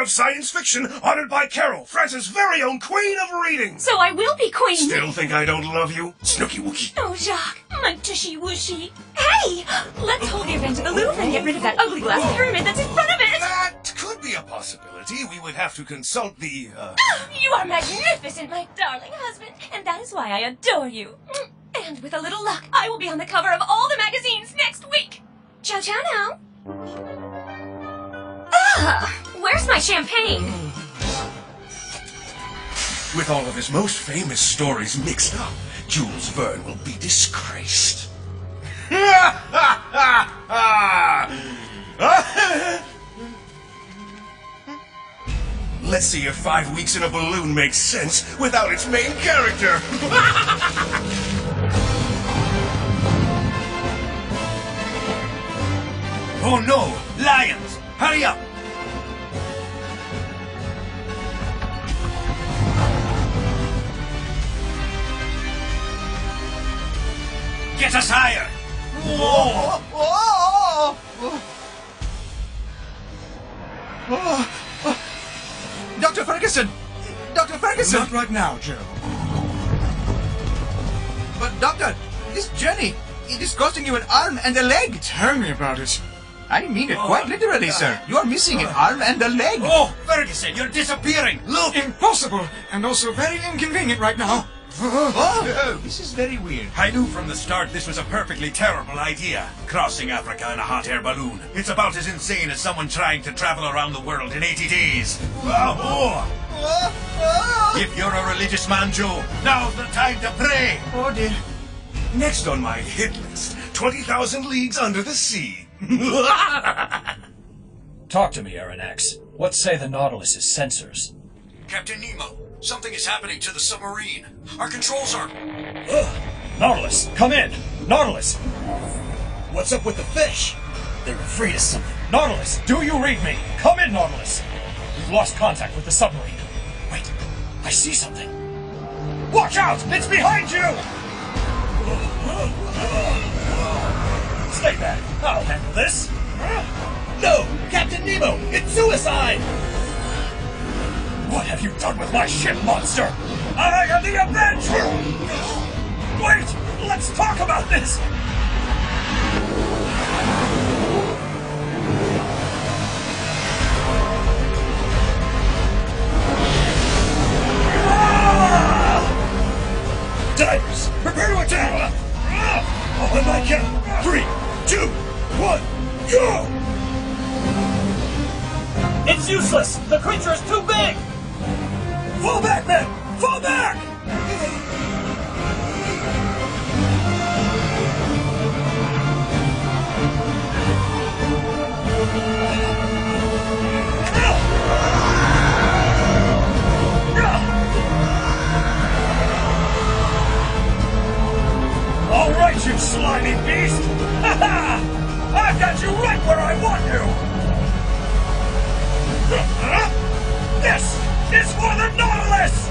of science fiction, honored by Carol, France's very own queen of reading. So I will be queen. Still think I don't love you? Snooky Wookie. Oh, Jacques, my tushy wooshy. Hey, let's hold the event to the Louvre and get rid of that ugly glass pyramid that's in front of it. That could be a possibility. We would have to consult the, You are magnificent, my darling husband, and that is why I adore you. And with a little luck, I will be on the cover of all the magazines next week. Ciao, ciao now. Where's my champagne? With all of his most famous stories mixed up, Jules Verne will be disgraced. Let's see if 5 weeks in a balloon makes sense without its main character. Oh no! Lions! Hurry up! Get us higher! Whoa! Dr. Ferguson! Dr. Ferguson! Not right now, Joe. But, Doctor, this journey, it is costing you an arm and a leg. Tell me about it. I mean it quite literally, sir. You are missing an arm and a leg. Oh, Ferguson, you're disappearing! Look! Impossible, and also very inconvenient right now. Oh, this is very weird. I knew from the start this was a perfectly terrible idea. Crossing Africa in a hot air balloon. It's about as insane as someone trying to travel around the world in 80 days. If you're a religious man, Joe, now's the time to pray. Oh, dear. Next on my hit list, 20,000 Leagues Under the Sea. Talk to me, Aronnax. What say the Nautilus's sensors? Captain Nemo, something is happening to the submarine. Our controls are... Nautilus, come in! Nautilus! What's up with the fish? They're afraid of something. Nautilus, do you read me? Come in, Nautilus! We've lost contact with the submarine. Wait, I see something. Watch out! It's behind you! Stay back. I'll handle this. No! Captain Nemo! It's suicide! What have you done with my ship, monster? I am the Avenger! Wait! Let's talk about this! Divers, prepare to attack! On my count. 3, 2, 1, go! It's useless! The creature is too big! Fall back, men! Fall back! All right, you slimy beast! Ha ha! I've got you right where I want you! This is for the Nautilus!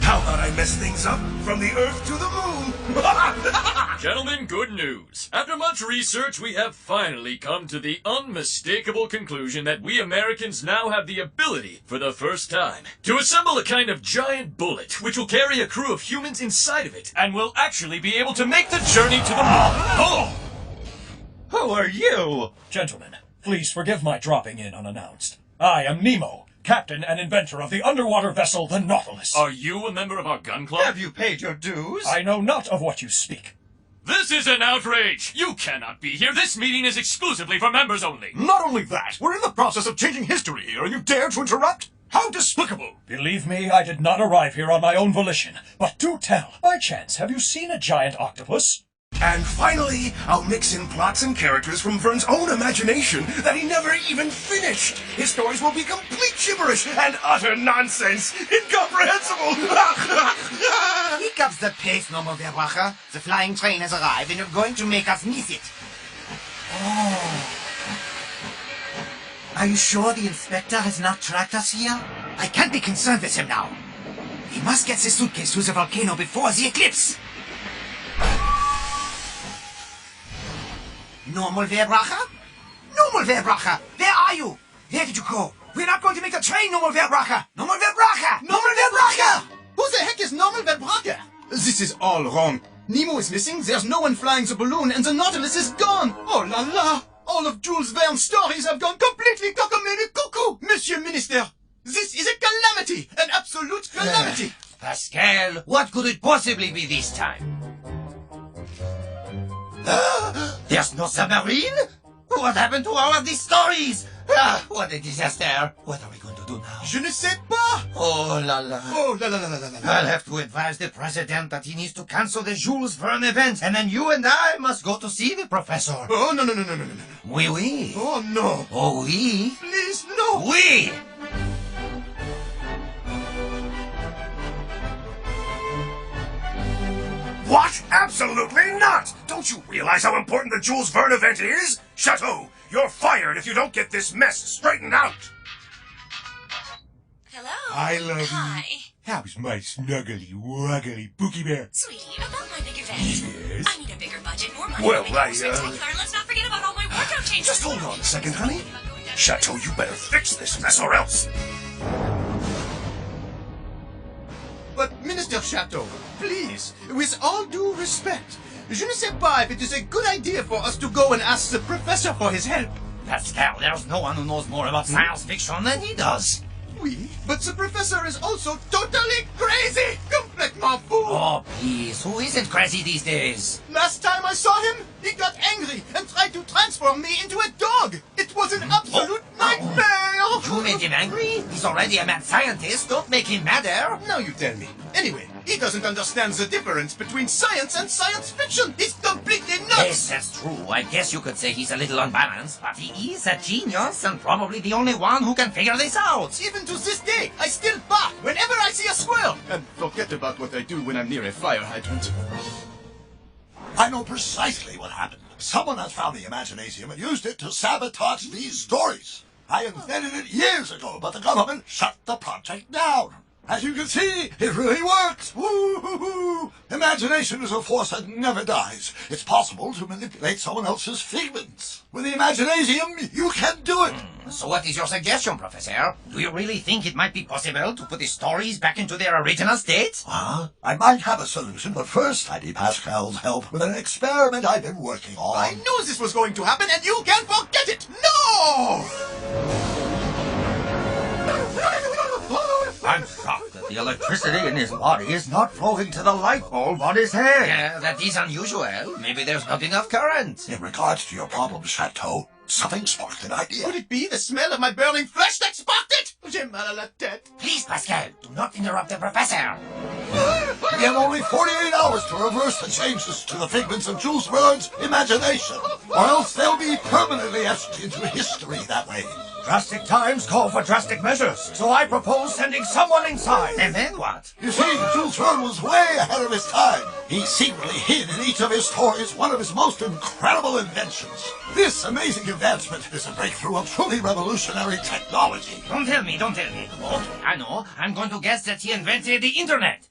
How about I mess things up from the Earth to the Moon? Gentlemen, good news. After much research, we have finally come to the unmistakable conclusion that we Americans now have the ability, for the first time, to assemble a kind of giant bullet which will carry a crew of humans inside of it and will actually be able to make the journey to the moon. Oh! Who are you? Gentlemen, please forgive my dropping in unannounced. I am Nemo, captain and inventor of the underwater vessel, the Nautilus. Are you a member of our gun club? Have you paid your dues? I know not of what you speak. This is an outrage! You cannot be here! This meeting is exclusively for members only! Not only that, we're in the process of changing history here, and you dare to interrupt? How despicable! Believe me, I did not arrive here on my own volition. But do tell, by chance, have you seen a giant octopus? And finally, I'll mix in plots and characters from Verne's own imagination that he never even finished. His stories will be complete gibberish and utter nonsense. Incomprehensible! Here comes the pace, Normal Verbracher. The flying train has arrived and you're going to make us miss it. Oh. Are you sure the inspector has not tracked us here? I can't be concerned with him now. We must get the suitcase to the volcano before the eclipse. Normal Verbracher? Normal Verbracher, where are you? Where did you go? We're not going to make a train, no more Verbracher! No more Verbracher! No more Verbracher! Who the heck is Norman Verbracher? This is all wrong. Nemo is missing, there's no one flying the balloon, and the Nautilus is gone! Oh la la! All of Jules Verne's stories have gone completely cockamamie-cuckoo! Monsieur Minister, this is a calamity! An absolute calamity! Pascal, what could it possibly be this time? There's no submarine? What happened to all of these stories? What a disaster. What are we going to do now? Je ne sais pas! Oh la la. Oh la la la la la la. I'll have to advise the president that he needs to cancel the Jules Verne event, and then you and I must go to see the professor. Oh no no no no no no no. Oui, oui. Oh no. Oh, oui. Please, no! Oui. What? Absolutely not! Don't you realize how important the Jules Verne event is? Chateau, you're fired if you don't get this mess straightened out! Hello. I love you. Hi. How's my snuggly, wuggly Pookie Bear? Sweetie, about my big event. Yes? I need a bigger budget, more money Well, to make it I, more spectacular, and let's not forget about all my wardrobe changes. Just hold on a second, honey. Chateau, you better fix this mess or else. But Minister Chateau, please, with all due respect, je ne sais pas if it is a good idea for us to go and ask the professor for his help. Pascal, there's no one who knows more about science fiction than he does. Oui, but the professor is also totally crazy! Complètement fou! Oh, please, who isn't crazy these days? Last time I saw him, he got angry and tried to transform me into a dog! It was an absolute nightmare! You made him angry? He's already a mad scientist. Don't make him madder. Now you tell me. Anyway, he doesn't understand the difference between science and science fiction! He's completely nuts! Yes, that's true. I guess you could say he's a little unbalanced, but he is a genius and probably the only one who can figure this out. Even to this day, I still bark whenever I see a squirrel! And forget about what I do when I'm near a fire hydrant. I know precisely what happened. Someone has found the Imaginasium and used it to sabotage these stories. I invented it years ago, but the government shut the project down. As you can see, it really works! Woo-hoo-hoo! Imagination is a force that never dies. It's possible to manipulate someone else's figments. With the Imaginasium, you can do it! So what is your suggestion, Professor? Do you really think it might be possible to put the stories back into their original state? I might have a solution, but first I need Pascal's help with an experiment I've been working on. I knew this was going to happen, and you can forget it! No! I'm shocked that the electricity in his body is not flowing to the light bulb on his head. Yeah, that is unusual. Maybe there's not enough current. In regards to your problem, Chateau, something sparked an idea. Could it be the smell of my burning flesh that sparked it? J'ai mal à la tête. Please, Pascal, do not interrupt the professor. We have only 48 hours to reverse the changes to the figments of Jules Verne's imagination, or else they'll be permanently etched into history that way. Drastic times call for drastic measures, so I propose sending someone inside. And then what? You see, Jules Verne was way ahead of his time. He secretly hid in each of his stories one of his most incredible inventions. This amazing advancement is a breakthrough of truly revolutionary technology. Don't tell me, don't tell me. Okay, I know. I'm going to guess that he invented the internet.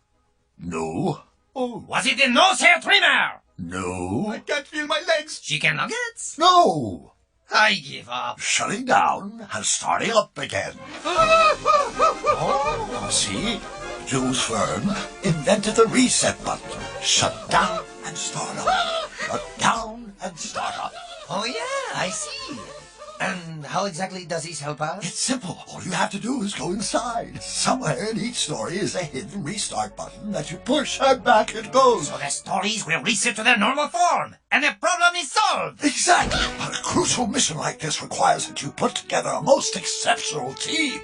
No. Oh, was it the nose-hair trimmer? No. I can't feel my legs. Chicken nuggets? No. I give up. Shutting down and starting up again. See? Jules Verne invented the reset button. Shut down and start up. Shut down and start up. Oh, yeah, I see. And how exactly does this help us? It's simple. All you have to do is go inside. Somewhere in each story is a hidden restart button that you push and back it goes. So the stories will reset to their normal form, and the problem is solved. Exactly. But a crucial mission like this requires that you put together a most exceptional team.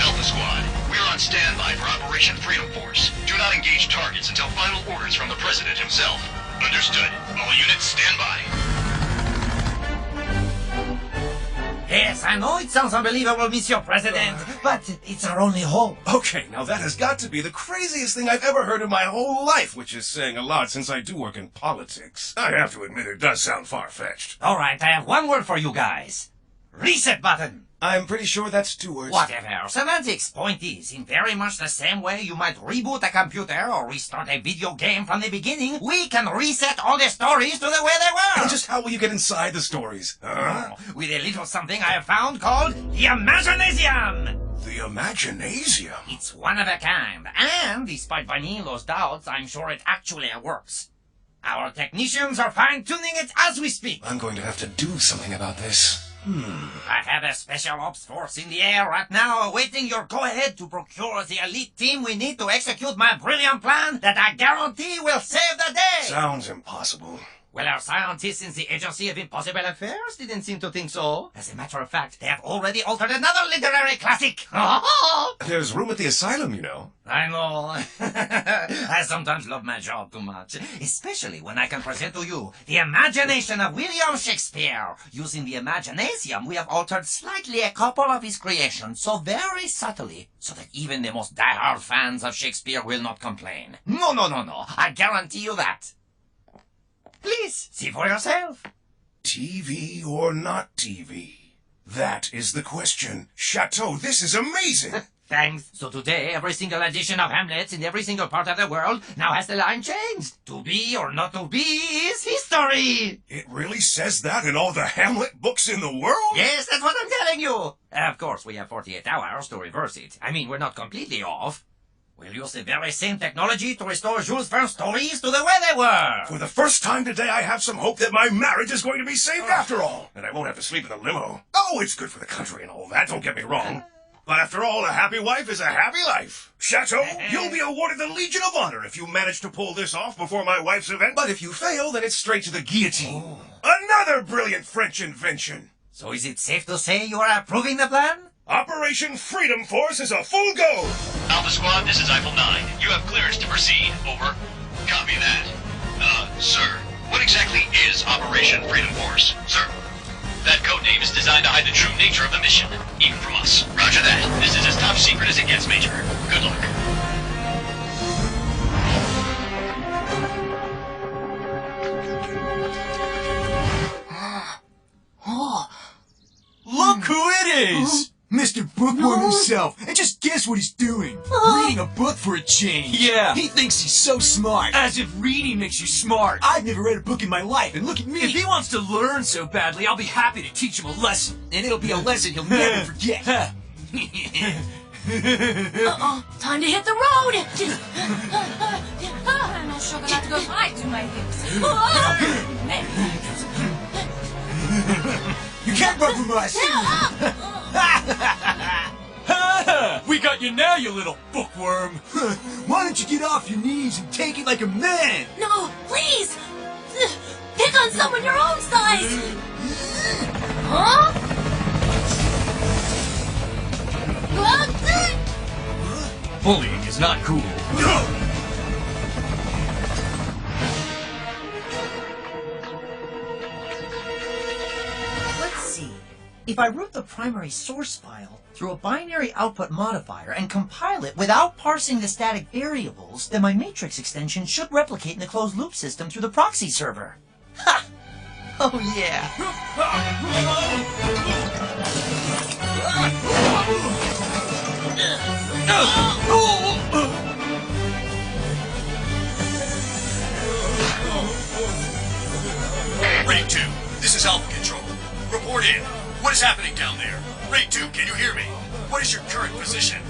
Alpha Squad, we're on standby for Operation Freedom Force. Do not engage targets until final orders from the President himself. Understood. All units stand by. Yes, I know it sounds unbelievable, Monsieur President, but it's our only hope. Okay, now that has got to be the craziest thing I've ever heard in my whole life, which is saying a lot since I do work in politics. I have to admit it does sound far-fetched. All right, I have one word for you guys. Reset button. I'm pretty sure that's 2 words. Whatever. Semantics. Point is, in very much the same way you might reboot a computer or restart a video game from the beginning, we can reset all the stories to the way they were. And just how will you get inside the stories? With a little something I have found called the Imaginasium. The Imaginasium? It's one of a kind, and despite Vanilo's doubts, I'm sure it actually works. Our technicians are fine-tuning it as we speak. I'm going to have to do something about this. I have a special ops force in the air right now awaiting your go-ahead to procure the elite team we need to execute my brilliant plan that I guarantee will save the day. Sounds impossible. Well, our scientists in the Agency of Impossible Affairs didn't seem to think so. As a matter of fact, they have already altered another literary classic. There's room at the asylum, you know. I know. I sometimes love my job too much, especially when I can present to you the imagination of William Shakespeare. Using the Imaginasium, we have altered slightly a couple of his creations, so very subtly, so that even the most diehard fans of Shakespeare will not complain. No. I guarantee you that. Please, see for yourself. TV or not TV? That is the question. Chateau, this is amazing! Thanks. So today, every single edition of Hamlet in every single part of the world now has the line changed. To be or not to be is history. It really says that in all the Hamlet books in the world? Yes, that's what I'm telling you. Of course, we have 48 hours to reverse it. I mean, we're not completely off. We'll use the very same technology to restore Jules Verne's stories to the way they were. For the first time today, I have some hope that my marriage is going to be saved after all. And I won't have to sleep in a limo. Oh, it's good for the country and all that, don't get me wrong. But after all, a happy wife is a happy life. Chateau, you'll be awarded the Legion of Honor if you manage to pull this off before my wife's event. But if you fail, then it's straight to the guillotine. Another brilliant French invention. So is it safe to say you are approving the plan? Operation Freedom Force is a full go! Alpha Squad, this is Eiffel 9. You have clearance to proceed. Over. Copy that. Sir, what exactly is Operation Freedom Force, sir? That codename is designed to hide the true nature of the mission, even from us. Roger that. This is as top secret as it gets, Major. Good luck. Look who it is! Mr. Bookworm himself. And just guess what he's doing. Reading a book for a change. Yeah. He thinks he's so smart. As if reading makes you smart. I've never read a book in my life, and look at me. If he wants to learn so badly, I'll be happy to teach him a lesson. And it'll be a lesson he'll never forget. Time to hit the road! I'm not sure that goes right to my hips. You can't run from us! We got you now, you little bookworm. Why don't you get off your knees and take it like a man? No, please! Pick on someone your own size! Huh? Bullying is not cool. Let's see. If I route the primary source file through a binary output modifier and compile it without parsing the static variables, then my matrix extension should replicate in the closed loop system through the proxy server. Ha! Oh yeah. Raid 2, this is Alpha Control. Report in. What is happening down there? Raid 2, can you hear me? What is your current position?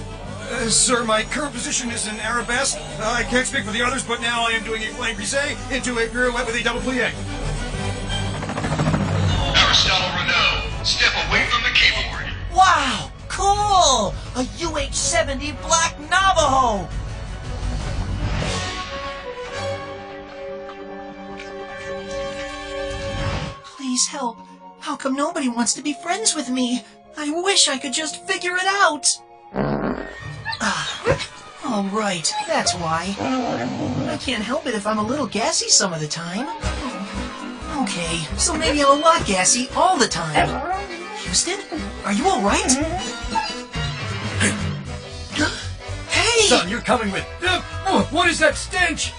Sir, my current position is in arabesque. I can't speak for the others, but now I am doing a flying grise into a pirouette with a double plie. Aristotle Renault, step away from the keyboard. Wow! Cool! A UH-70 Black Navajo! Please help. How come nobody wants to be friends with me? I wish I could just figure it out. Oh, right. That's why. I can't help it if I'm a little gassy some of the time. Okay, so maybe I'm a lot gassy all the time. Houston, are you all right? Hey! Son, you're coming with... what is that stench?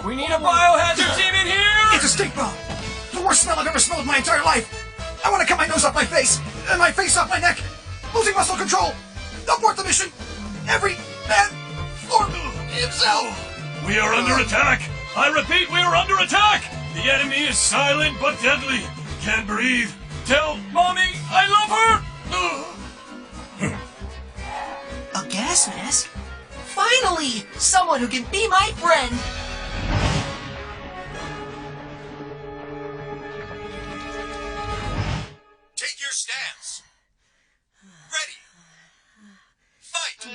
We need a biohazard team in here! It's a stink bomb! The worst smell I've ever smelled in my entire life! I want to cut my nose off my face! And my face off my neck! Losing muscle control! Abort the mission! Every man for himself! We are under attack! I repeat, we are under attack! The enemy is silent but deadly. Can't breathe. Tell Mommy I love her! A gas mask? Finally! Someone who can be my friend! Take your stance. Ready. Fight!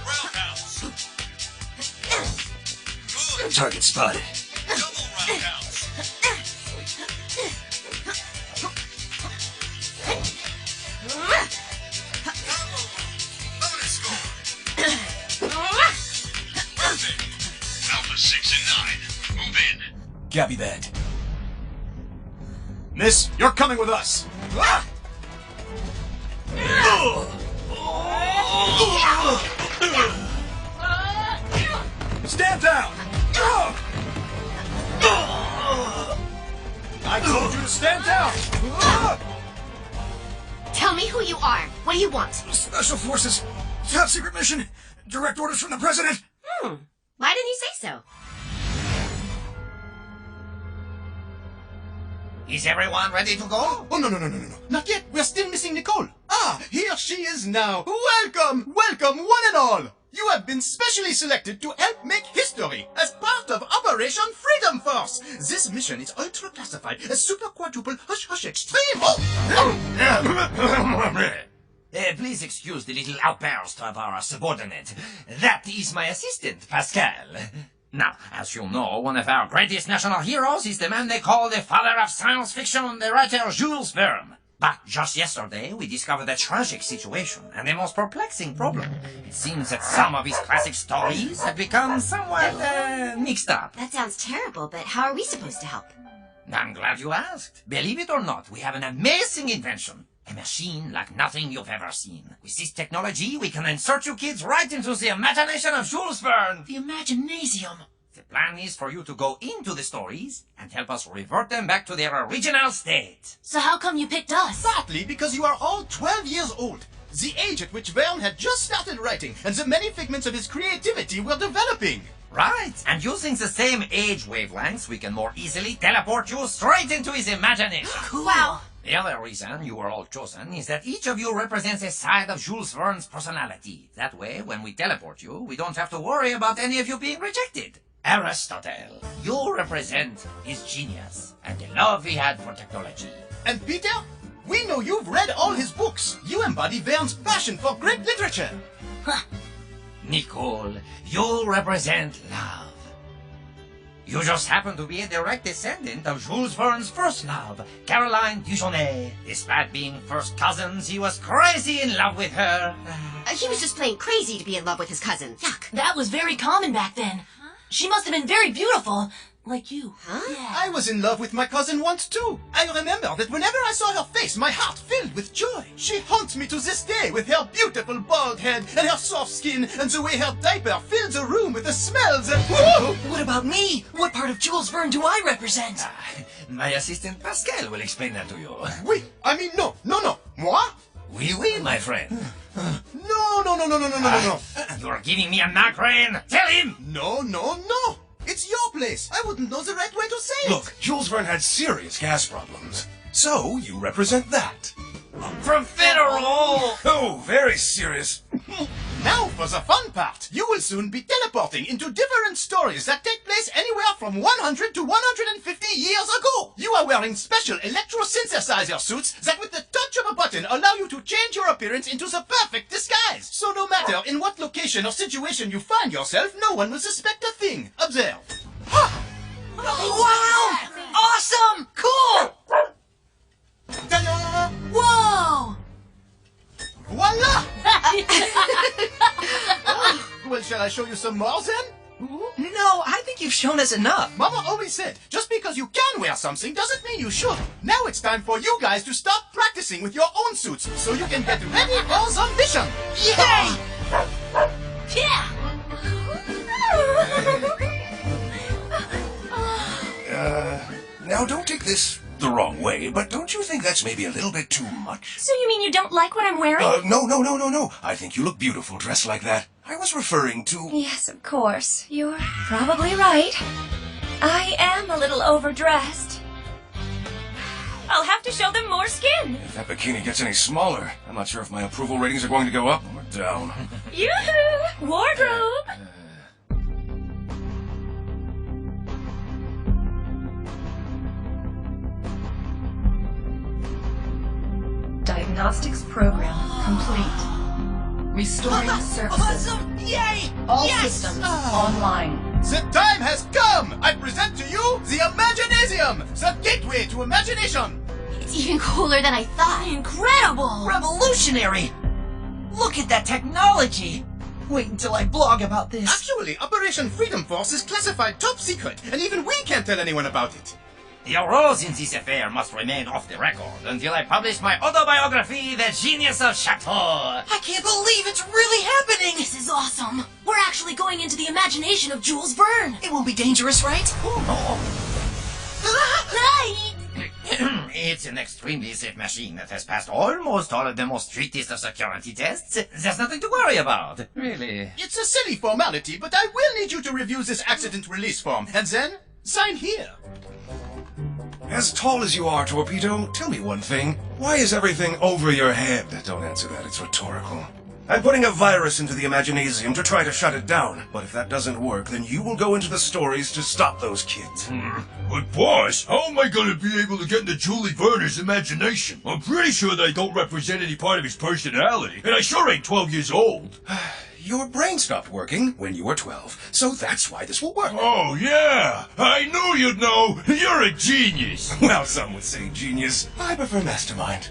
Roundhouse. Good. Target spotted. Double roundhouse. Bonus score. Perfect. Alpha 6 and 9. Move in. Copy that. Miss, you're coming with us. Ah! Stand down! I told you to stand down! Tell me who you are. What do you want? Special Forces, top secret mission, direct orders from the President. Why didn't you say so? Is everyone ready to go? Oh, no. Not yet. We're still missing Nicole. Ah, here she is now. Welcome, welcome, one and all. You have been specially selected to help make history as part of Operation Freedom Force. This mission is ultra classified as super quadruple hush extreme. Please excuse the little outburst of our subordinate. That is my assistant, Pascal. Now, as you know, one of our greatest national heroes is the man they call the father of science fiction, the writer Jules Verne. But just yesterday, we discovered a tragic situation and a most perplexing problem. It seems that some of his classic stories have become somewhat mixed up. That sounds terrible, but how are we supposed to help? I'm glad you asked. Believe it or not, we have an amazing invention. A machine like nothing you've ever seen. With this technology, we can insert you kids right into the imagination of Jules Verne. The Imaginasium. The plan is for you to go into the stories and help us revert them back to their original state. So how come you picked us? Partly because you are all 12 years old. The age at which Verne had just started writing, and the many figments of his creativity were developing. Right, and using the same age wavelengths, we can more easily teleport you straight into his imagination. Cool. Wow. The other reason you were all chosen is that each of you represents a side of Jules Verne's personality. That way, when we teleport you, we don't have to worry about any of you being rejected. Aristotle, you represent his genius and the love he had for technology. And Peter, we know you've read all his books. You embody Verne's passion for great literature. Nicole, you represent love. You just happen to be a direct descendant of Jules Verne's first love, Caroline Duchesnay. Despite being first cousins, he was crazy in love with her. He was just plain crazy to be in love with his cousin. Yuck, that was very common back then. She must have been very beautiful, like you. Huh? Yeah. I was in love with my cousin once too. I remember that whenever I saw her face, my heart filled with joy. She haunts me to this day with her beautiful bald head and her soft skin and the way her diaper fills the room with the smells and... What about me? What part of Jules Verne do I represent? My assistant Pascal will explain that to you. Oui, I mean no. Moi? Oui, my friend. No. You're giving me a migraine. Tell him! No. It's your place. I wouldn't know the right way to say it. Look, Jules Verne had serious gas problems. So, you represent that. Profiterole! Oh, very serious. Now for the fun part. You will soon be teleporting into different stories that take place anywhere from 100 to 150 years ago. You are wearing special electro-synthesizer suits that with the touch of a button allow you to change your appearance into the perfect disguise. So no matter in what location or situation you find yourself, no one will suspect a thing. Observe. Ha! Wow! Awesome! Cool! Ta-da! Whoa! Voila! Well, shall I show you some more then? No, I think you've shown us enough. Mama always said, just because you can wear something doesn't mean you should. Now it's time for you guys to start practicing with your own suits so you can get ready for the mission. Yay! Yeah! Now, don't take this the wrong way, but don't you think that's maybe a little bit too much? So you mean you don't like what I'm wearing? No. I think you look beautiful dressed like that. I was referring to... Yes, of course. You're probably right. I am a little overdressed. I'll have to show them more skin. If that bikini gets any smaller, I'm not sure if my approval ratings are going to go up or down. Yoo-hoo! Wardrobe! Diagnostics program complete. Restoring services. Awesome! Yay! All yes! systems online. The time has come! I present to you the Imaginasium, the gateway to imagination! It's even cooler than I thought. Incredible! Revolutionary! Look at that technology! Wait until I blog about this. Actually, Operation Freedom Force is classified top secret, and even we can't tell anyone about it. Your roles in this affair must remain off the record until I publish my autobiography, The Genius of Chateau. I can't believe it's really happening! This is awesome. We're actually going into the imagination of Jules Verne. It won't be dangerous, right? It's an extremely safe machine that has passed almost all of the most strictest of security tests. There's nothing to worry about, really. It's a silly formality, but I will need you to review this accident release form, and then sign here. As tall as you are, Torpedo, tell me one thing. Why is everything over your head? Don't answer that, it's rhetorical. I'm putting a virus into the Imaginasium to try to shut it down. But if that doesn't work, then you will go into the stories to stop those kids. But boss, how am I gonna be able to get into Julie Verner's imagination? I'm pretty sure they don't represent any part of his personality, and I sure ain't 12 years old. Your brain stopped working when you were 12, so that's why this will work. Oh, yeah! I knew you'd know! You're a genius! Well, some would say genius. I prefer mastermind.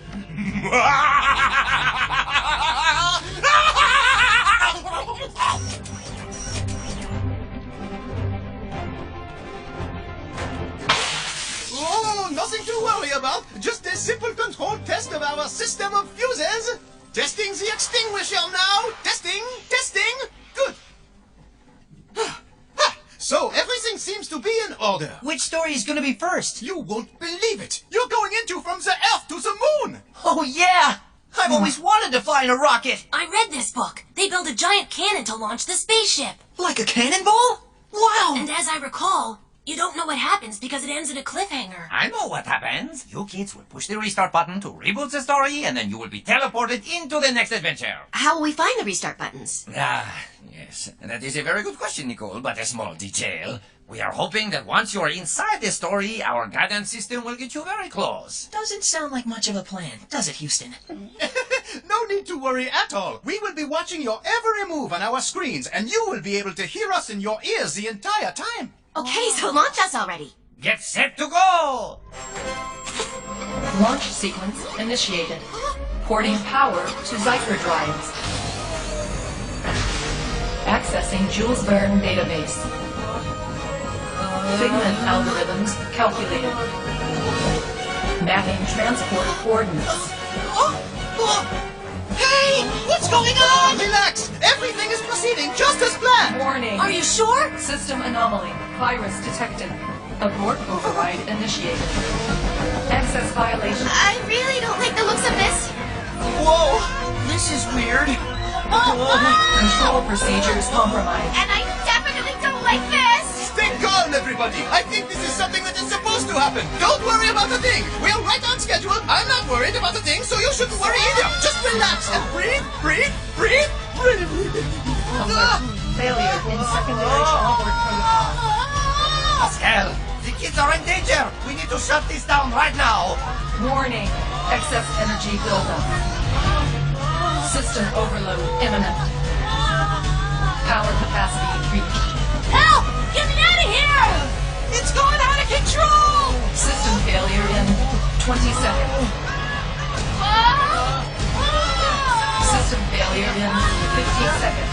Oh, nothing to worry about. Just a simple control test of our system of fuses. Testing the extinguisher now. Testing. Good. So, everything seems to be in order. Which story is gonna be first? You won't believe it. You're going into From the Earth to the Moon. Oh, yeah! I've always wanted to fly in a rocket! I read this book. They build a giant cannon to launch the spaceship. Like a cannonball? Wow! And as I recall, you don't know what happens because it ends in a cliffhanger. I know what happens. You kids will push the restart button to reboot the story, and then you will be teleported into the next adventure. How will we find the restart buttons? Yes. That is a very good question, Nicole, but a small detail. We are hoping that once you are inside the story, our guidance system will get you very close. Doesn't sound like much of a plan, does it, Houston? No need to worry at all. We will be watching your every move on our screens, and you will be able to hear us in your ears the entire time. Okay, so launch us already. Get set to go! Launch sequence initiated. Porting power to Zypher drives. Accessing Jules Verne database. Figment algorithms calculated. Mapping transport coordinates. Hey! What's going on? Relax! Everything is proceeding just as planned! Warning. Are you sure? System anomaly. Virus detected. Abort override initiated. Access violation. I really don't like the looks of this. Whoa! This is weird. Control procedures compromised. And I definitely don't like this. Stay calm, everybody! I think this is something that is supposed to happen! Don't worry about the thing! We're right on schedule! I'm not worried about the thing, so you shouldn't worry either! Just relax and breathe! Failure in secondary onboard protocol. Pascal, the kids are in danger! We need to shut this down right now! Warning. Excess energy buildup. System overload imminent. Power capacity reached. Help! Get me out of here! It's going out of control! System failure in 20 seconds. System failure in 15 seconds.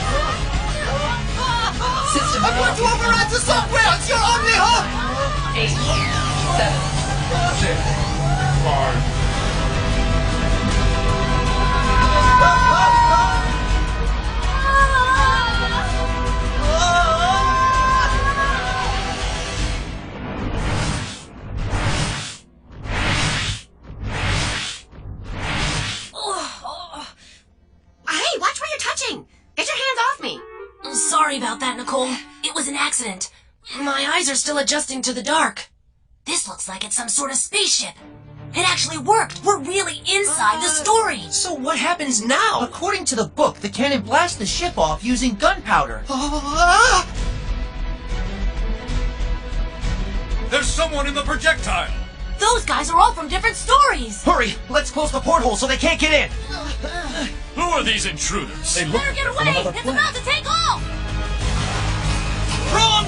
System I'm going to override the software! It's your only hope! 8, 7, 6, 5. Sorry about that, Nicole. It was an accident. My eyes are still adjusting to the dark. This looks like it's some sort of spaceship. It actually worked. We're really inside the story. So what happens now? According to the book, the cannon blasts the ship off using gunpowder. There's someone in the projectile! Those guys are all from different stories. Hurry! Let's close the porthole so they can't get in! Who are these intruders? They look Better get from away! another It's planet. about to take off! Run!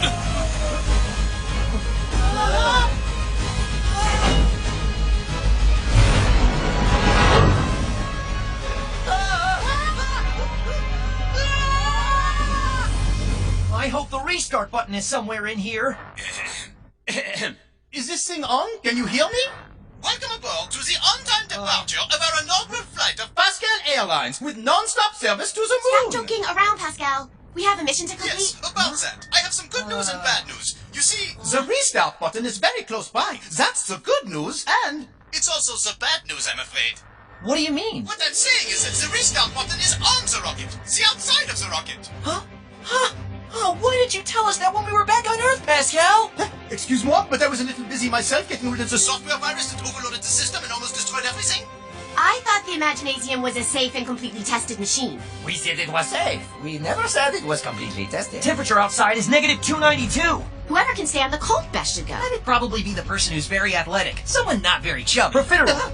I hope the restart button is somewhere in here. Is this thing on? Can you hear me? Welcome aboard to the on-time departure of our inaugural flight of Pascal Airlines with non-stop service to the moon. Stop joking around, Pascal. We have a mission to complete. Yes, about that. I have some good news and bad news. You see, the restart button is very close by. That's the good news, and it's also the bad news, I'm afraid. What do you mean? What I'm saying is that the restart button is on the rocket, the outside of the rocket. Huh? Oh, why did you tell us that when we were back on Earth, Pascal? Excuse-moi, but I was a little busy myself getting rid of the software virus that overloaded the system and almost destroyed everything. I thought the Imaginasium was a safe and completely tested machine. We said it was safe. We never said it was completely tested. Temperature outside is negative 292. Whoever can stand the cold best should go. That'd probably be the person who's very athletic. Someone not very chubby. Profiterole,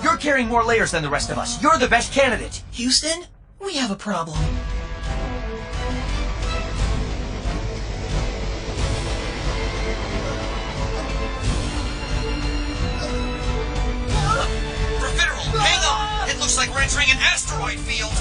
you're carrying more layers than the rest of us. You're the best candidate. Houston, we have a problem. Profiterole, hang on! It looks like we're entering an asteroid field.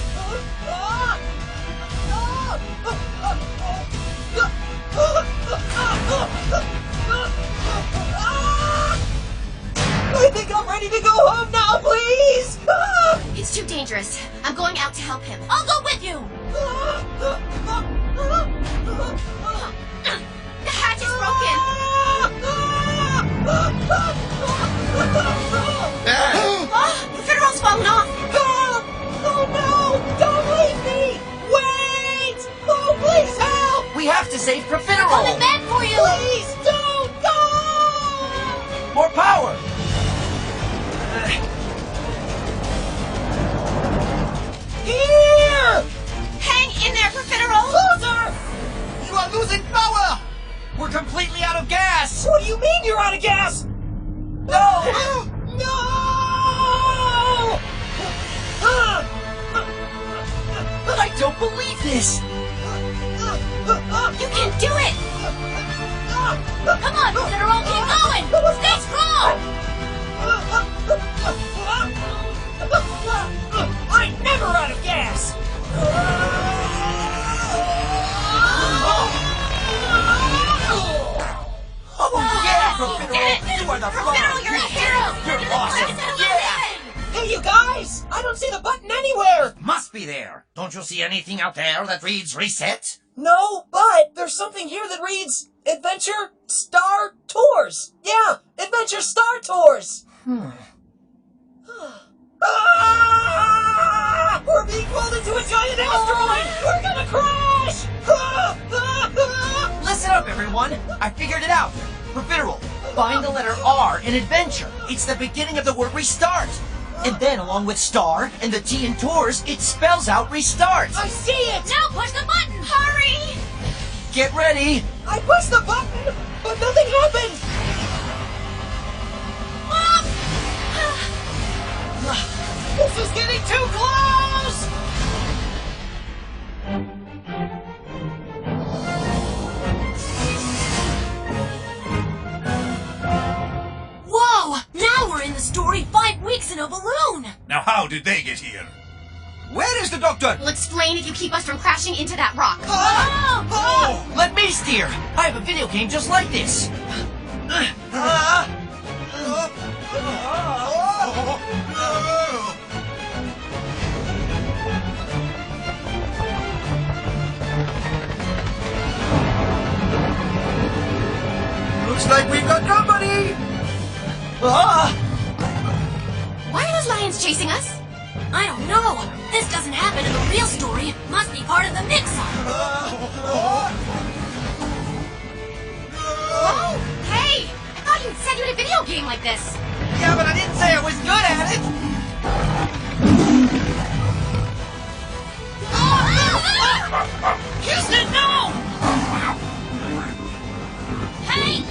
I think I'm ready to go home now, please! It's too dangerous. I'm going out to help him. I'll go with you! The hatch is broken! Profiterole's fallen off! Oh no! Don't leave me! Wait! Oh, please help! We have to save Profiterole! Coming back for you! Please don't go! More power! Here! Hang in there, Profiterole! Closer! You are losing power! We're completely out of gas! What do you mean you're out of gas? No! No! I don't believe this! You can do it! Come on, Profiterole, keep going! Stay strong! I'm never out of gas! Oh, yeah, Profiterole! You are the Profiterole, you're a hero! You're the awesome! president of the Yeah! Hey, you guys! I don't see the button anywhere! Must be there. Don't you see anything out there that reads reset? No, but there's something here that reads Adventure Star Tours. Yeah, Adventure Star Tours. Ah! We're being pulled into a giant asteroid. We're gonna crash. Listen up, everyone. I figured it out. Profiterole, find the letter R in adventure. It's the beginning of the word restart. And then, along with star and the T in tours, it spells out restart. I see it. Now push the button! Hurry! Get ready! I pushed the button, but nothing happened! This is getting too close! Whoa! Now we're in the story 5 weeks in a balloon! Now how did they get here? Where is the doctor? We'll explain if you keep us from crashing into that rock. Let me steer! I have a video game just like this! Looks like we've got company! Why are those lions chasing us? I don't know. This doesn't happen in the real story. Must be part of the mix-up. Whoa! Hey! I thought you said you had a video game like this. Yeah, but I didn't say I was good at it. Houston, no! Hey!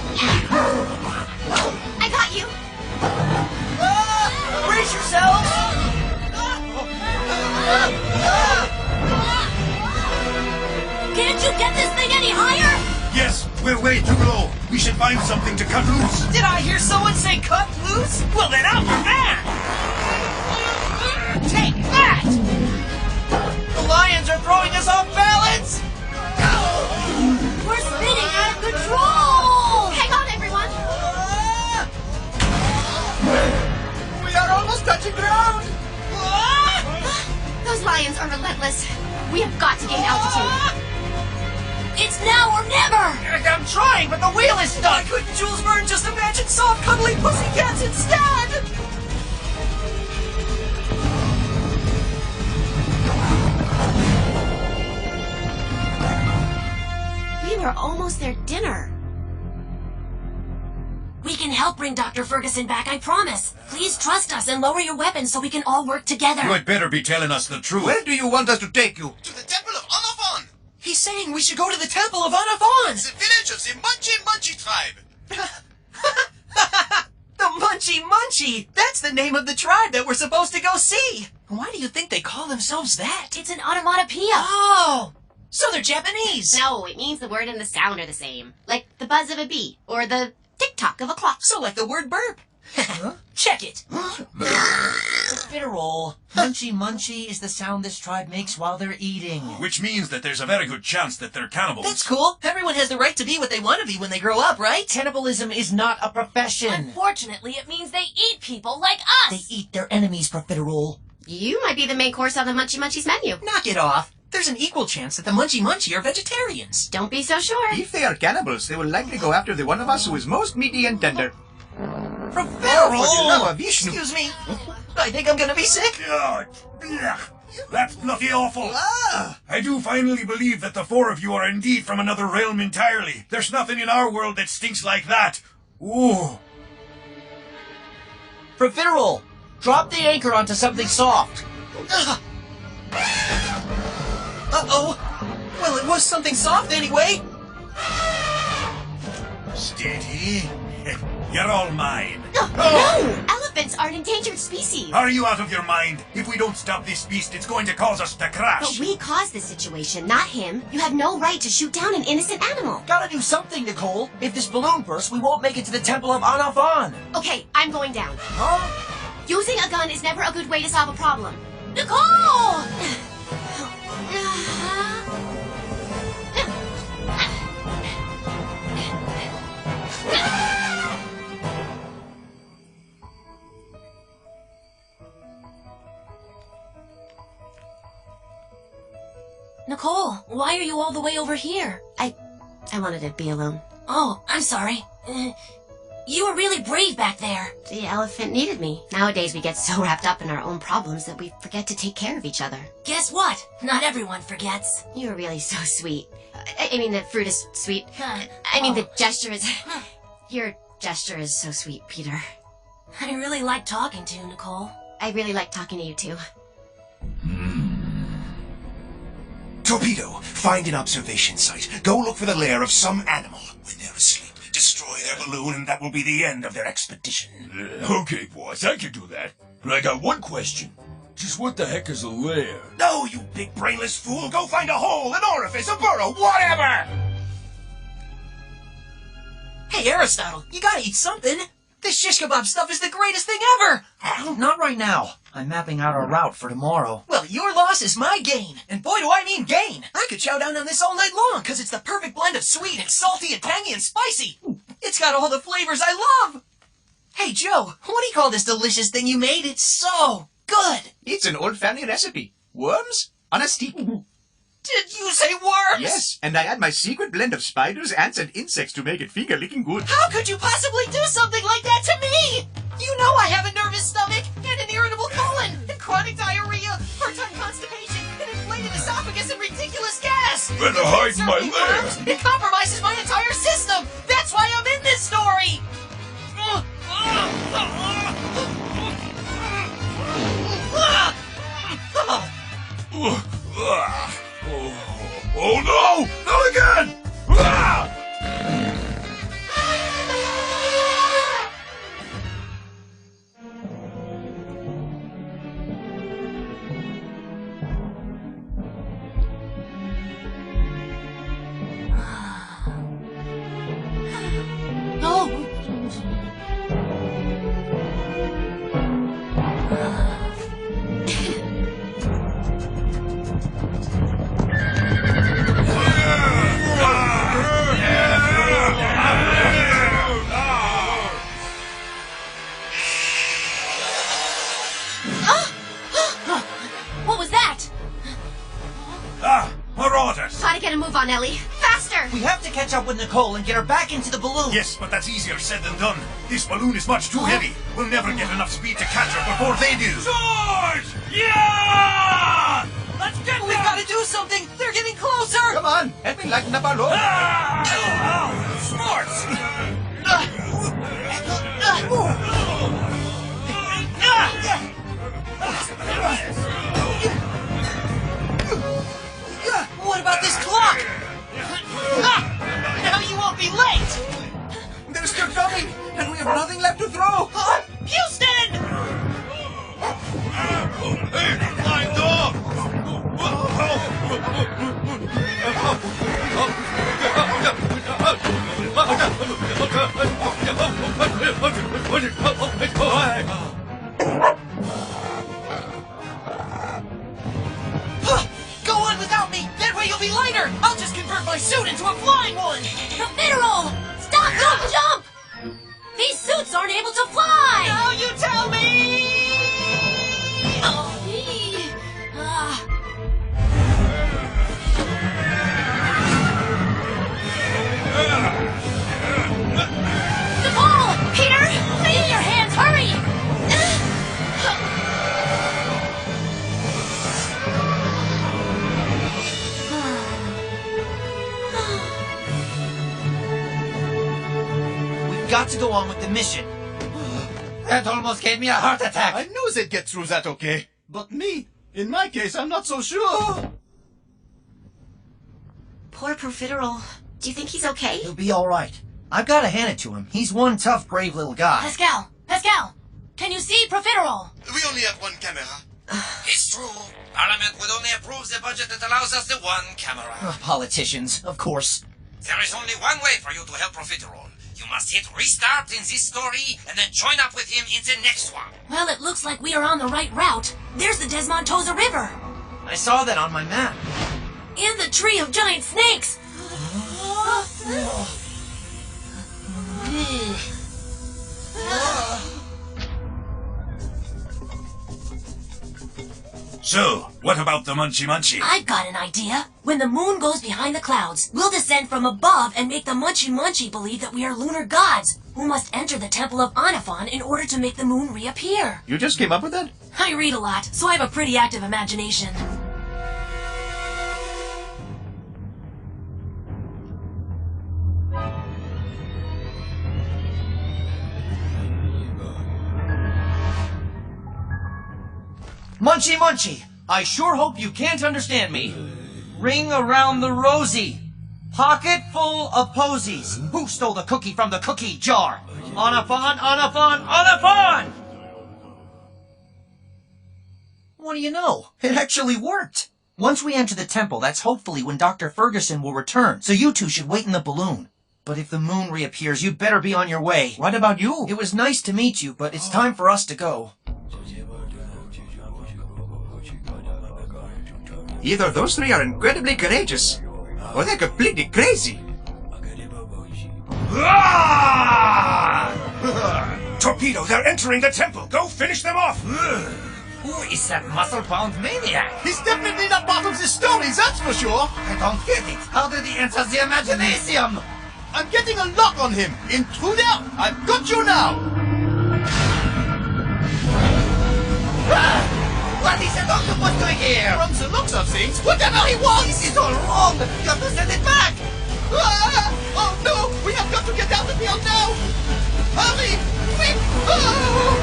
I got you. Brace yourselves. Can't you get this thing any higher? Yes, we're way too low. We should find something to cut loose. Did I hear someone say cut loose? Well, then out for that. Take that! The lions are throwing us off balance! We're spinning out of control! Hang on, everyone! We are almost touching ground! Those lions are relentless. We have got to gain altitude. It's now or never! I'm trying, but the wheel is stuck! Why couldn't Jules Verne just imagine soft, cuddly pussycats instead? We were almost their dinner. We can help bring Dr. Ferguson back, I promise. Please trust us and lower your weapons so we can all work together. You had better be telling us the truth. Where do you want us to take you? To the Temple of Anafon! He's saying we should go to the Temple of Anafon! The village of the Munchie Munchie tribe! The Munchie Munchie! That's the name of the tribe that we're supposed to go see! Why do you think they call themselves that? It's an onomatopoeia. Oh! So they're Japanese! No, it means the word and the sound are the same. Like the buzz of a bee, or the tick-tock of a clock. So like the word burp. Check it. Fitterol. Munchie Munchie is the sound this tribe makes while they're eating. Which means that there's a very good chance that they're cannibals. That's cool. Everyone has the right to be what they want to be when they grow up, right? Cannibalism is not a profession. Unfortunately, it means they eat people like us. They eat their enemies, Fitterol. You might be the main course on the Munchie Munchie's menu. Knock it off. There's an equal chance that the Munchie Munchie are vegetarians. Don't be so sure. If they are cannibals, they will likely go after the one of us who is most meaty and tender. Fitterol! For the love of Vishnu. Excuse me. I think I'm gonna be sick. God, blech. That's bloody awful. Ah! I do finally believe that the four of you are indeed from another realm entirely. There's nothing in our world that stinks like that. Ooh. Fitterol, drop the anchor onto something soft. Uh-oh. Well, it was something soft anyway. Steady. You're all mine. No! Elephants are an endangered species. Are you out of your mind? If we don't stop this beast, it's going to cause us to crash. But we caused this situation, not him. You have no right to shoot down an innocent animal. Gotta do something, Nicole. If this balloon bursts, we won't make it to the Temple of Anafon. Okay, I'm going down. Huh? Using a gun is never a good way to solve a problem. Nicole! Nicole, why are you all the way over here? I wanted to be alone. Oh, I'm sorry. You were really brave back there. The elephant needed me. Nowadays we get so wrapped up in our own problems that we forget to take care of each other. Guess what? Not everyone forgets. You're really so sweet. I mean, the fruit is sweet. I mean, the gesture is... Your gesture is so sweet, Peter. I really like talking to you, Nicole. I really like talking to you, too. Torpedo, find an observation site. Go look for the lair of some animal. When they're asleep, destroy their balloon, and that will be the end of their expedition. Okay, boss, I can do that. But I got one question. Just what the heck is a lair? No, you big brainless fool! Go find a hole, an orifice, a burrow, whatever! Hey, Aristotle, you gotta eat something. This shish kebab stuff is the greatest thing ever! Not right now. I'm mapping out our route for tomorrow. Well, your loss is my gain. And boy, do I mean gain. I could chow down on this all night long, because it's the perfect blend of sweet and salty and tangy and spicy. It's got all the flavors I love. Hey, Joe, what do you call this delicious thing you made? It's so good. It's an old family recipe. Worms on a stick. Did you say worms? Yes, and I add my secret blend of spiders, ants, and insects to make it finger-licking good. How could you possibly do something like that to me? You know I have a nervous stomach, and an irritable colon, and chronic diarrhea, part-time constipation, an inflated esophagus, and ridiculous gas. this! Better hide in my It lair. works. It compromises my entire system! That's why I'm in this story! Oh no! Not again! Ah! What was that? Ah, marauders! Try to get a move on, Ellie. Faster! We have to catch up with Nicole and get her back into the balloon. Yes, but that's easier said than done. This balloon is much too heavy. We'll never get enough speed to catch her before they do. George! Yeah! Let's get We've got to do something! They're getting closer! Come on, help me lighten the balloon. Sports! What about this clock? Now you won't be late! They're still coming, and we have nothing left to throw. Houston! Hey, flying dog! Go on without me! That way you'll be lighter! I'll just convert my suit into a flying one! Profiterole! Stop! Don't jump! These suits aren't able to fly! Now you tell me! Nicole! Peter! In your hands! Hurry! We've got to go on with the mission. That almost gave me a heart attack. I knew they'd get through that okay. But me, in my case, I'm not so sure. Poor Profiterole. Do you think he's okay? He'll be alright. I've got to hand it to him. He's one tough, brave little guy. Pascal! Can you see Profiterole? We only have one camera. It's true. Parliament would only approve the budget that allows us the one camera. Politicians, of course. There is only one way for you to help Profiterole. You must hit restart in this story and then join up with him in the next one. Well, it looks like we are on the right route. There's the Desmontosa River. I saw that on my map. And the tree of giant snakes. So, what about the Munchy Munchy? I've got an idea. When the moon goes behind the clouds, we'll descend from above and make the Munchy Munchy believe that we are lunar gods who must enter the temple of Anaphon in order to make the moon reappear. You just came up with that? I read a lot, so I have a pretty active imagination. Munchy Munchy, I sure hope you can't understand me. Ring around the rosy. Pocket full of posies. Who stole the cookie from the cookie jar? Anaphon, Anaphon, Anaphon! What do you know? It actually worked. Once we enter the temple, that's hopefully when Dr. Ferguson will return, so you two should wait in the balloon. But if the moon reappears, you'd better be on your way. What about you? It was nice to meet you, but it's time for us to go. Either those three are incredibly courageous, or they're completely crazy. Torpedo, they're entering the temple. Go finish them off. Who is that muscle-bound maniac? He's definitely not part of the story, that's for sure. I don't get it. How did he enter the imagination? I'm getting a lock on him. Intruder, I've got you now. What is an octopus doing here? From the looks of things, whatever he wants! This is all wrong! You have to send it back! Ah! Oh no! We have got to get out of here now! Hurry! Quick! Oh!